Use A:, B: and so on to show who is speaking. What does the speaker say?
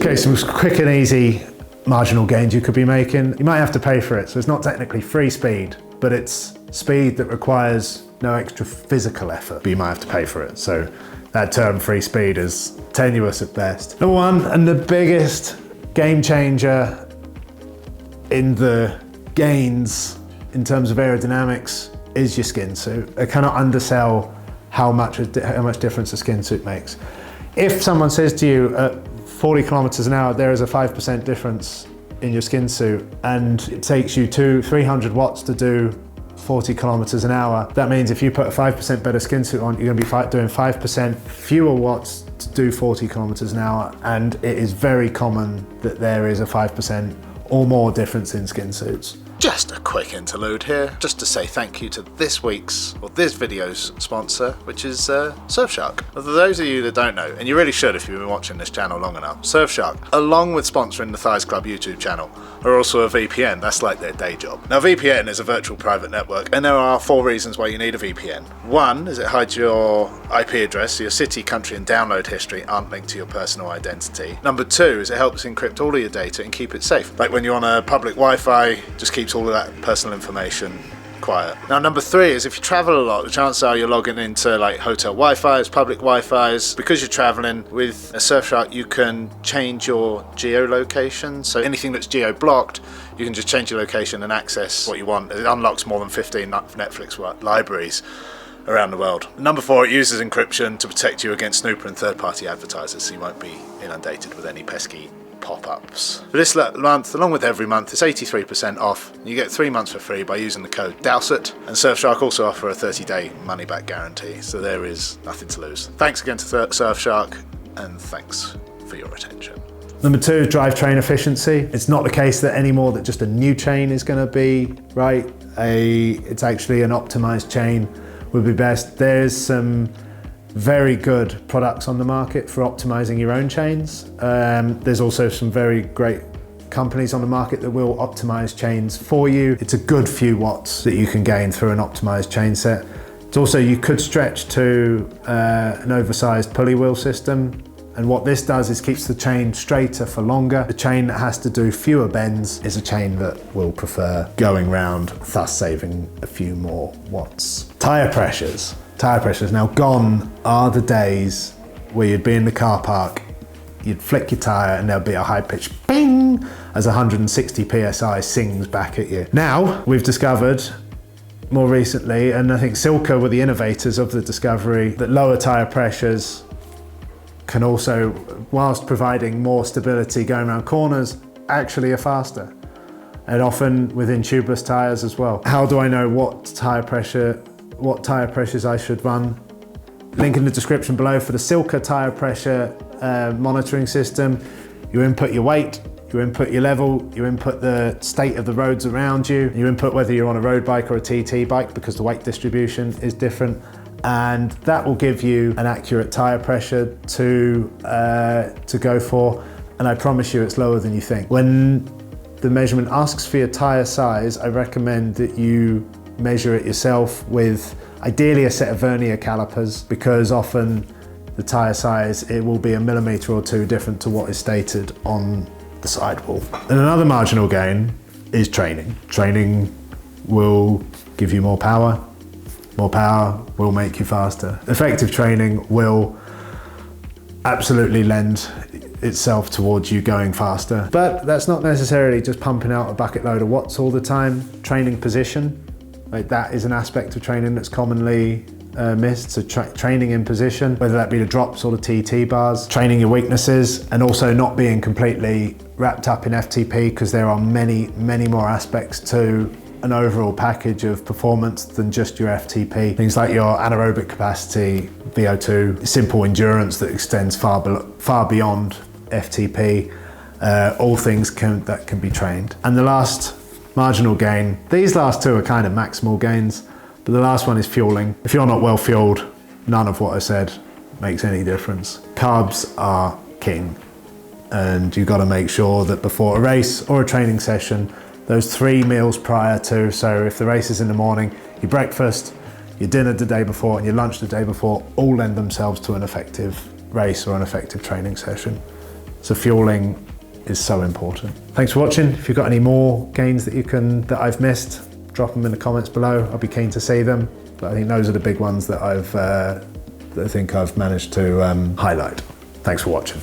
A: Okay, some quick and easy marginal gains you could be making. You might have to pay for it, so it's not technically free speed, but it's speed that requires no extra physical effort, but you might have to pay for it. So that term free speed is tenuous at best. Number one, and the biggest game changer in the gains in terms of aerodynamics is your skin suit. I cannot undersell how much difference a skin suit makes. If someone says to you at 40 kilometers an hour, there is a 5% difference in your skin suit, and it takes you 300 watts to do 40 kilometers an hour. That means if you put a 5% better skin suit on, you're going to be doing 5% fewer watts to do 40 kilometers an hour. And it is very common that there is a 5% or more difference in skin suits.
B: Just a quick interlude here, just to say thank you to this video's sponsor, which is Surfshark. For those of you that don't know, and you really should if you've been watching this channel long enough, Surfshark, along with sponsoring the Thighs Club YouTube channel, are also a VPN. That's like their day job. Now, VPN is a virtual private network, and there are 4 reasons why you need a VPN. One is it hides your IP address, so your city, country, and download history aren't linked to your personal identity. Number 2 is it helps encrypt all of your data and keep it safe. Like when you're on a public Wi-Fi, just keeps all of that personal information quiet. Now, number 3 is if you travel a lot, the chances are you're logging into like hotel Wi-Fi's, public Wi-Fi's. Because you're traveling with a Surfshark, you can change your geolocation. So anything that's geo-blocked, you can just change your location and access what you want. It unlocks more than 15 Netflix libraries around the world. Number 4, it uses encryption to protect you against snooper and third-party advertisers, so you won't be inundated with any pesky pop-ups. For this month, along with every month, it's 83% off. You get 3 months for free by using the code DOWSIT, and Surfshark also offer a 30-day money-back guarantee, so there is nothing to lose. Thanks again to Surfshark, and thanks for your attention.
A: Number 2, drivetrain efficiency. It's not the case that anymore that just a new chain is going to be right. It's actually an optimized chain would be best. There's some very good products on the market for optimizing your own chains. There's also some very great companies on the market that will optimize chains for you. It's a good few watts that you can gain through an optimized chain set. It's also, you could stretch to an oversized pulley wheel system. And what this does is keeps the chain straighter for longer. The chain that has to do fewer bends is a chain that will prefer going round, thus saving a few more watts. Tire pressures. Tire pressures. Now, gone are the days where you'd be in the car park, you'd flick your tire and there'll be a high-pitched bing as 160 PSI sings back at you. Now, we've discovered more recently, and I think Silca were the innovators of the discovery, that lower tire pressures can also, whilst providing more stability going around corners, actually are faster, and often within tubeless tires as well. How do I know what tire pressures I should run? Link in the description below for the Silca tire pressure monitoring system. You input your weight, you input your level, you input the state of the roads around you, you input whether you're on a road bike or a TT bike because the weight distribution is different. And that will give you an accurate tire pressure to go for, and I promise you it's lower than you think. When the measurement asks for your tire size, I recommend that you measure it yourself with ideally a set of vernier calipers, because often the tire size, it will be a millimetre or 2 different to what is stated on the sidewall. And another marginal gain is training. Training will give you more power. More power will make you faster. Effective training will absolutely lend itself towards you going faster. But that's not necessarily just pumping out a bucket load of watts all the time. Training position, like that is an aspect of training that's commonly missed. So training in position, whether that be the drops or the TT bars, training your weaknesses, and also not being completely wrapped up in FTP, because there are many, many more aspects to an overall package of performance than just your FTP. Things like your anaerobic capacity, VO2, simple endurance that extends far beyond FTP, all things that can be trained. And the last marginal gain, these last 2 are kind of maximal gains, but the last one is fueling. If you're not well fueled, none of what I said makes any difference. Carbs are king, and you've got to make sure that before a race or a training session, those 3 meals prior to, so if the race is in the morning, your breakfast, your dinner the day before, and your lunch the day before all lend themselves to an effective race or an effective training session. So fueling is so important. Thanks for watching. If you've got any more gains that I've missed, drop them in the comments below. I'll be keen to see them. But I think those are the big ones that I think I've managed to highlight. Thanks for watching.